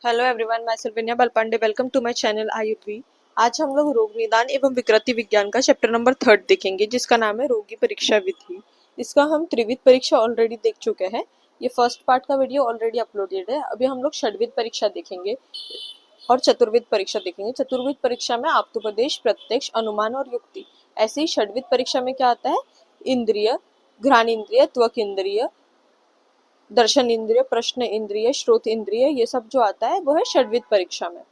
Hello everyone, मैं Silvinia Balpande. Welcome to my channel Ayurvi. आज हम लोग रोग निदान एवं विकृति विज्ञान का चैप्टर नंबर 3 देखेंगे, जिसका नाम है रोगी परीक्षा विधि। इसका हम त्रिविध परीक्षा ऑलरेडी देख चुके हैं। ये फर्स्ट पार्ट का वीडियो ऑलरेडी अपलोडेड है। अभी हम लोग षड्विध परीक्षा देखेंगे और चतुर्विध परीक्षा देखेंगे। चतुर्विध परीक्षा में आप्तोपदेश, प्रत्यक्ष, अनुमान और युक्ति। ऐसे ही षड्विध परीक्षा में क्या आता है? इंद्रिय, घ्राण इंद्रिय, त्वक इंद्रिय, दर्शन इंद्रिय, प्रश्न इंद्रिय, श्रोत इंद्रिय, ये सब जो आता है वो है षड्विध परीक्षा में।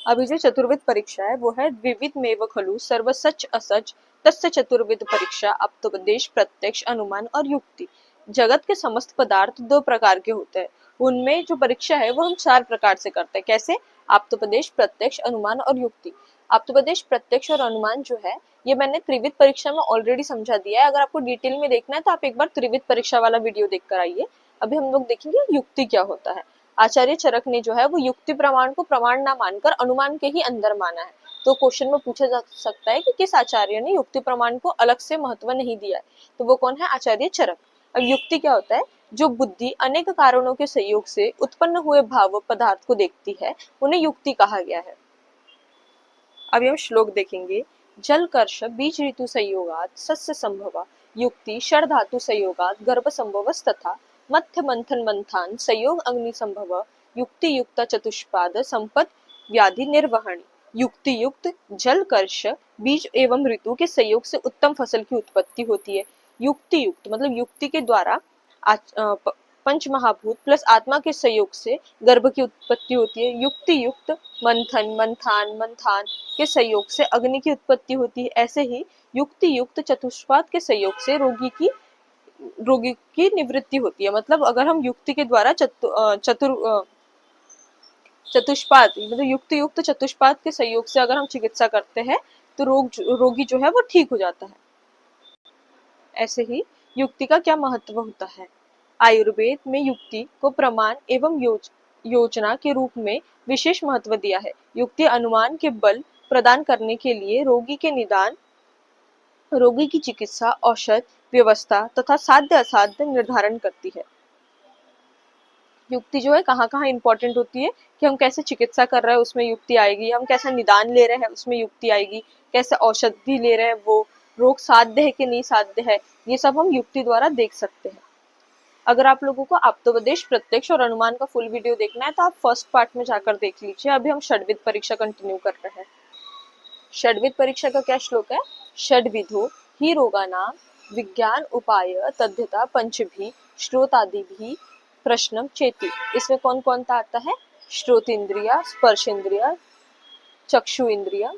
अभी जो चतुर्विध परीक्षा है वो है द्विविध मेव खलु सर्व सच असच तस्य चतुर्विध परीक्षा आप्तोपदेश, प्रत्यक्ष, अनुमान और युक्ति। जगत के समस्त पदार्थ दो प्रकार के होते हैं। उनमें जो परीक्षा है वो हम 4 प्रकार से करते हैं। कैसे? आप्तोपदेश, प्रत्यक्ष, अनुमान और युक्ति। आप्तोपदेश, प्रत्यक्ष और अनुमान जो है ये मैंने त्रिविध परीक्षा में ऑलरेडी समझा दिया है। अगर आपको डिटेल में देखना है तो आप एक बार त्रिविध परीक्षा वाला वीडियो देख कर आइए। अभी हम लोग देखेंगे युक्ति क्या होता है। आचार्य चरक ने जो है वो युक्ति प्रमाण को प्रमाण ना मानकर अनुमान के ही अंदर माना है। तो क्वेश्चन में पूछा जा सकता है कि किस आचार्य ने युक्ति प्रमाण को अलग से महत्व नहीं दिया है, तो वो कौन है? आचार्य चरक। अब युक्ति क्या होता है? जो बुद्धि अनेक कारणों के संयोग से उत्पन्न हुए भाव पदार्थ को देखती है, उन्हें युक्ति कहा गया है। अभी हम श्लोक देखेंगे। जल कर्ष बीज ऋतु संयोगात सस्य संभवा युक्ति षड धातु संयोगात गर्भ संभवस तथा मध्य मंथन मंथान संयोग अग्नि संभव युक्ति युक्त चतुष्पाद संपद व्याधि निर्वहणी। युक्ति युक्त जल कर्ष बीज एवं ऋतु के संयोग से उत्तम फसल की उत्पत्ति होती है। युक्ति युक्त मतलब युक्ति के द्वारा पंच महाभूत प्लस आत्मा के सहयोग से गर्भ की उत्पत्ति होती है। युक्ति युक्त मंथन मंथान मंथान के सहयोग से अग्नि की उत्पत्ति होती है। ऐसे ही युक्ति युक्त चतुष्पाद के सहयोग से रोगी की निवृत्ति होती है। मतलब अगर हम युक्ति के द्वारा चतुष्पाद मतलब युक्ति युक्त चतुष्पाद के सहयोग से अगर हम चिकित्सा करते हैं तो रोगी जो है वो ठीक हो जाता है। ऐसे ही युक्ति का क्या महत्व होता है? आयुर्वेद में युक्ति को प्रमाण एवं योजना के रूप में विशेष महत्व दिया है। युक्ति अनुमान के बल प्रदान करने के लिए रोगी के निदान, रोगी की चिकित्सा, औषध व्यवस्था तथा साध्य असाध्य निर्धारण करती है। युक्ति जो है कहाँ कहाँ इंपॉर्टेंट होती है कि हम कैसे चिकित्सा कर रहे हैं उसमें युक्ति आएगी, हम कैसा निदान ले रहे हैं उसमें युक्ति आएगी, कैसे औषधि ले रहे हैं वो रोग साध्य है कि नहीं साध्य है, ये सब हम युक्ति द्वारा देख सकते हैं। अगर आप लोगों को आप्तोपदेश, प्रत्यक्ष और अनुमान का फुल वीडियो देखना है तो आप फर्स्ट पार्ट में जाकर देख लीजिए। अभी हम षड्विध परीक्षा कंटिन्यू कर रहे हैं। षड्विध परीक्षा का क्या श्लोक है? षड्विधो ही रोगानां विज्ञान उपाय तद्यता पंचभी श्रोतादिभी प्रश्नम चेति। इसमें कौन कौन सा आता है? श्रोत इंद्रिया, स्पर्श इंद्रिया, चक्षु इंद्रिया,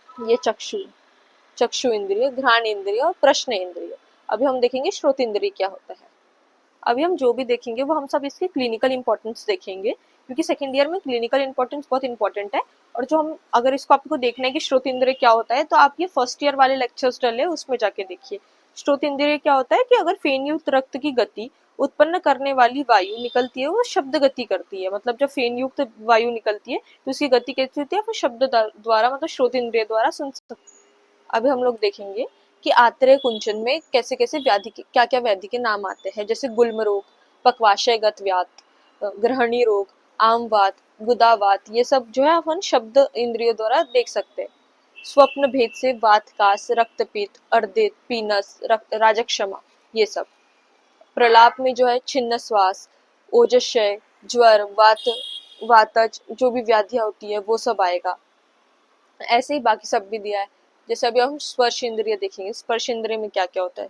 ये चक्षु इंद्रिय, घ्राण इंद्रिय और प्रश्न इंद्रिय। अभी हम देखेंगे श्रोत इंद्रिय क्या होता है। अभी हम जो भी देखेंगे वो हम सब इसकी क्लिनिकल इंपॉर्टेंस देखेंगे, क्योंकि सेकेंड ईयर में क्लिनिकल इंपॉर्टेंस बहुत इंपॉर्टेंट है। और जो हम अगर इसको आपको देखना है कि श्रोत इंद्रिय क्या होता है तो आप ये फर्स्ट ईयर वाले लेक्चर्स डले उसमें जाके देखिए। श्रोत इंद्रिय क्या होता है कि अगर फेनयुक्त रक्त की गति उत्पन्न करने वाली वायु निकलती है वो शब्द गति करती है। मतलब जब फेन युक्त वायु निकलती है तो उसकी गति कैसी होती है? वो शब्द द्वारा मतलब श्रोत इंद्रिय द्वारा सुन सकते। अभी हम लोग देखेंगे कि आत्रेय कुंचन में कैसे कैसे व्याधि के क्या क्या व्याधि के नाम आते हैं, जैसे गुल्म रोग, पक्वाशयगत व्याध, ग्रहणी रोग, आमवात, गुदावात, ये सब जो है अपन शब्द इंद्रियों द्वारा देख सकते हैं। स्वप्न भेद से वात कास, रक्तपीत, अर्दित, पीनस, रक्त राजक्षमा, ये सब। प्रलाप में जो है छिन्न श्वास, ओजस्यय, ज्वर, वातज जो भी व्याधियां होती है वो सब आएगा। ऐसे ही बाकी सब भी दिया है। जैसे अभी हम स्पर्श इंद्रिय देखेंगे। स्पर्श इंद्रिय में क्या क्या होता है?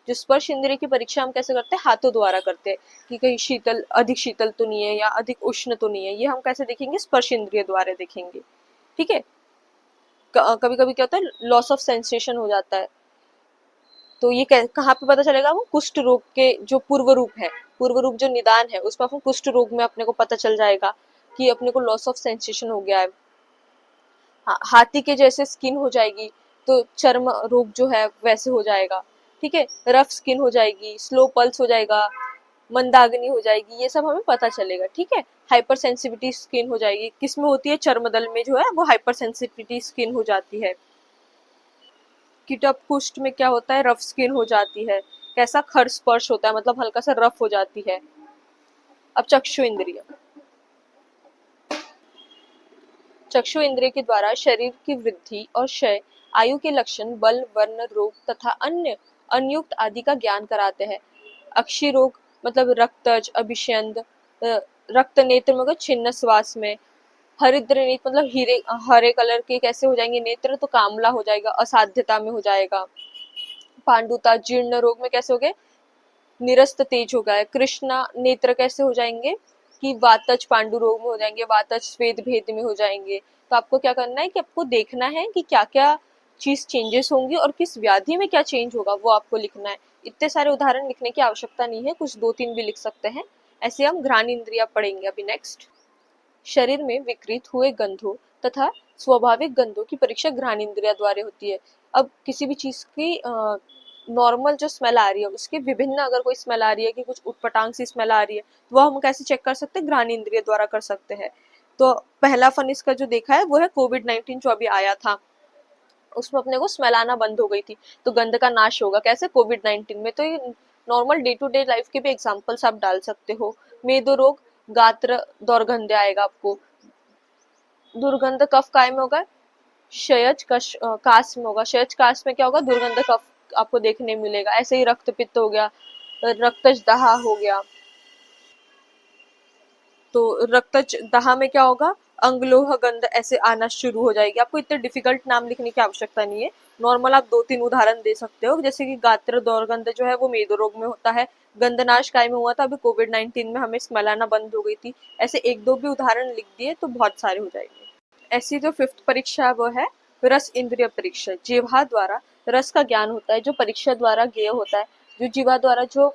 जो स्पर्श इंद्रिय की परीक्षा हम कैसे करते हैं? हाथों द्वारा करते हैं कि कहीं शीतल, अधिक शीतल तो नहीं है या अधिक उष्ण तो नहीं है। ये हम कैसे देखेंगे? स्पर्श इंद्रिय द्वारा देखेंगे। ठीक है। कभी कभी क्या होता है? लॉस ऑफ सेंसेशन हो जाता है, तो ये कहाँ पे पता चलेगा? वो कुष्ठ रोग के जो पूर्व रूप है, पूर्व रूप जो निदान है उसमें अपन कुष्ठ रोग में अपने को पता चल जाएगा कि अपने को लॉस ऑफ सेंसेशन हो गया है। हाथी के जैसे स्किन हो जाएगी तो चर्म रोग जो है वैसे हो जाएगा। ठीक है। रफ स्किन हो जाएगी, स्लो पल्स हो जाएगा, मंदाग्नि हो जाएगी, ये सब हमें पता चलेगा। ठीक है। हाइपर सेंसिटिविटी स्किन हो जाएगी, किसमें होती है? चर्मदल में जो है वो हाइपर सेंसिटिविटी स्किन हो जाती है। कीटप कुष्ठ में क्या होता है? रफ स्किन हो जाती है। कैसा? खर स्पर्श होता है, मतलब हल्का सा रफ हो जाती है। अब चक्षु इंद्रिय, चक्षु इंद्रिय के द्वारा शरीर की वृद्धि और क्षय, आयु के लक्षण, बल, वर्ण, रोग तथा अन्य अनियुक्त आदि का ज्ञान कराते हैं। अक्षी रोग मतलब रक्तज, अभिषेंद, रक्त नेत्र मतलब छिन्न श्वास में, हरिद्र नेत्र मतलब हरे कलर के कैसे हो जाएंगे नेत्र, तो कामला हो जाएगा, असाध्यता में हो जाएगा। पांडुता जीर्ण रोग में कैसे हो गए, निरस्त तेज हो गया है। कृष्णा नेत्र कैसे हो जाएंगे कि वातज पांडु रोग में हो जाएंगे, वातज स्वेद भेद में हो जाएंगे। तो आपको क्या करना है कि आपको देखना है कि क्या क्या चीज चेंजेस होंगी और किस व्याधि में क्या चेंज होगा, वो आपको लिखना है। इतने सारे उदाहरण लिखने की आवश्यकता नहीं है, कुछ 2-3 भी लिख सकते हैं। ऐसे हम घ्राण इंद्रिया पढ़ेंगे अभी नेक्स्ट। शरीर में विकृत हुए गंधों तथा स्वाभाविक गंधों की परीक्षा घ्राण इंद्रिया द्वारा होती है। अब किसी भी चीज की नॉर्मल जो स्मेल आ रही है उसके विभिन्न अगर कोई स्मेल आ रही है कि कुछ उटपटांग सी स्मेल आ रही है, वो हम कैसे चेक कर सकते हैं, घ्राण इंद्रिय द्वारा कर सकते हैं। तो पहला फन इसका जो देखा है वो है कोविड-19 जो अभी आया था, उसमें अपने को स्मेल आना बंद हो गई थी, तो गंध का नाश होगा कैसे, कोविड-19 में। तो ये normal day to day life के भी एग्जाम्पल्स आप डाल सकते हो। मेदो रोग, गात्र दुर्गंध आएगा आपको, दुर्गंध कफ काय में होगा, क्षयज काश में होगा, क्षयज काश में क्या होगा, दुर्गंध कफ आपको देखने मिलेगा। ऐसे ही रक्त पित्त हो गया, रक्तज दाह हो गया, तो रक्तज दाह में क्या होगा, अंगलोह गंध ऐसे आना शुरू हो जाएगी। आपको इतने डिफिकल्ट नाम लिखने की आवश्यकता नहीं है, नॉर्मल आप 2-3 उदाहरण दे सकते हो, जैसे कि गात्र दुर्गंध जो है वो मेदो रोग में होता है, गंधनाश काय में हुआ था, अभी कोविड-19 में हमें स्मेल आना बंद हो गई थी। ऐसे 1-2 भी उदाहरण लिख दिए तो बहुत सारे हो जाएंगे। ऐसी जो 5th परीक्षा वो है रस इंद्रिय परीक्षा। जिह्वा द्वारा रस का ज्ञान होता है, जो परीक्षा द्वारा ज्ञेय होता है। जो जिह्वा द्वारा जो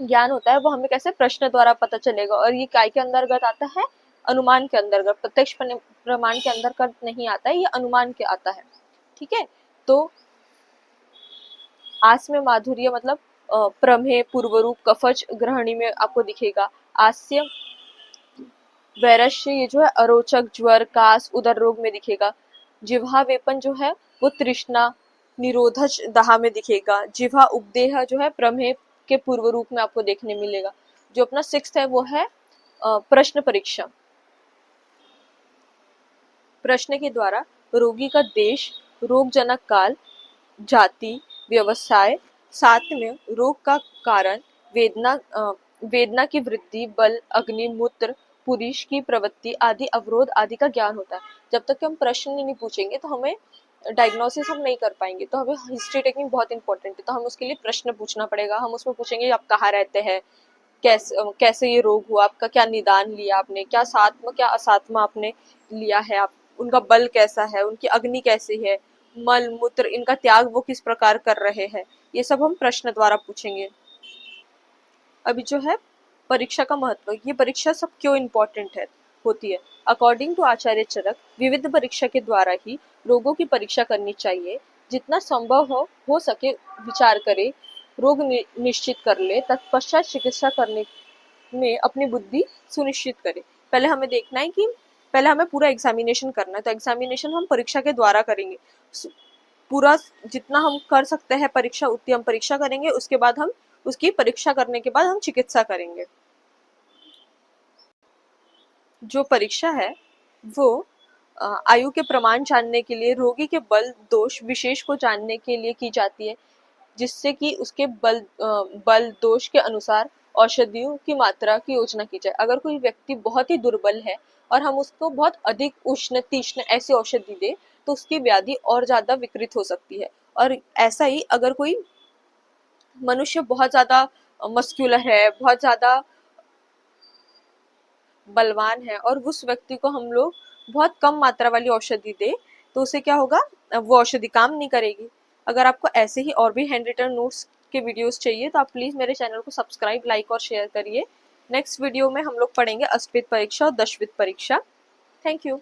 ज्ञान होता है वो हमें कैसे प्रश्न द्वारा पता चलेगा, और ये काय के अंतर्गत आता है, अनुमान के अंतर्गत, प्रत्यक्ष प्रमाण के अंतर्गत नहीं आता है, ये अनुमान के आता है। ठीक है, तो आस में माधुर्य मतलब प्रमेय, पूर्वरूप, कफज ग्रहणी में आपको दिखेगा। आस्य वैरस्य ये जो है अरोचक, ज्वर, कास, उदर रोग में दिखेगा। जिह्वा वेपन जो है वो तृष्णा, निरोधज दाह में दिखेगा। जिह्वा उपदेह जो है प्रमेय के पूर्व रूप में आपको देखने मिलेगा। जो अपना 6th है वो है प्रश्न परीक्षा। प्रश्न के द्वारा रोगी का देश, रोगजनक काल, जाति, व्यवसाय, साथ में रोग का कारण, वेदना की वृद्धि, बल, अग्नि, मूत्र, पुरुष की प्रवृत्ति आदि, अवरोध आदि का ज्ञान होता है। जब तक हम प्रश्न नहीं पूछेंगे तो हमें डायग्नोसिस हम नहीं कर पाएंगे। तो हमें हिस्ट्री टेकिंग बहुत इंपॉर्टेंट है, तो हम उसके लिए प्रश्न पूछना पड़ेगा। हम उसमें पूछेंगे आप कहाँ रहते हैं, कैसे ये रोग हुआ, आपका क्या निदान लिया आपने, क्या सात्म क्या असात्मा आपने लिया है, आप उनका बल कैसा है, उनकी अग्नि कैसी है, मल मूत्र इनका त्याग वो किस प्रकार कर रहे हैं, ये सब हम प्रश्न द्वारा पूछेंगे। अभी जो है परीक्षा का महत्व, ये परीक्षा सब क्यों इम्पोर्टेंट है होती है। अकॉर्डिंग टू आचार्य चरक, विविध परीक्षा के द्वारा ही रोगों की परीक्षा करनी चाहिए। जितना संभव हो सके विचार करे, रोग निश्चित कर ले, तत्पश्चात चिकित्सा करने में अपनी बुद्धि सुनिश्चित करे। पहले हमें देखना है कि पहले हमें पूरा एग्जामिनेशन करना है, तो एग्जामिनेशन हम परीक्षा के द्वारा करेंगे। पूरा जितना हम कर सकते हैं परीक्षा उतनी हम परीक्षा करेंगे, उसके बाद हम उसकी परीक्षा करने के बाद हम चिकित्सा करेंगे। जो परीक्षा है वो आयु के प्रमाण जानने के लिए, रोगी के बल दोष विशेष को जानने के लिए की जाती है, जिससे कि उसके बल दोष के अनुसार औषधियों की मात्रा की योजना की जाए। अगर कोई व्यक्ति बहुत ही दुर्बल है और हम उसको बहुत अधिक उष्ण तीक्ष्ण ऐसी औषधि दे तो उसकी व्याधि और ज्यादा विकृत हो सकती है। और ऐसा ही अगर कोई मनुष्य बहुत ज्यादा मस्क्यूलर है, बहुत ज्यादा बलवान है, और उस व्यक्ति को हम लोग बहुत कम मात्रा वाली औषधि दे तो उसे क्या होगा, वो औषधि काम नहीं करेगी। अगर आपको ऐसे ही और भी हैंड रिटन नोट्स के वीडियोस चाहिए तो आप प्लीज मेरे चैनल को सब्सक्राइब, लाइक और शेयर करिए। नेक्स्ट वीडियो में हम लोग पढ़ेंगे अष्टविध परीक्षा और दशविध परीक्षा। Thank you.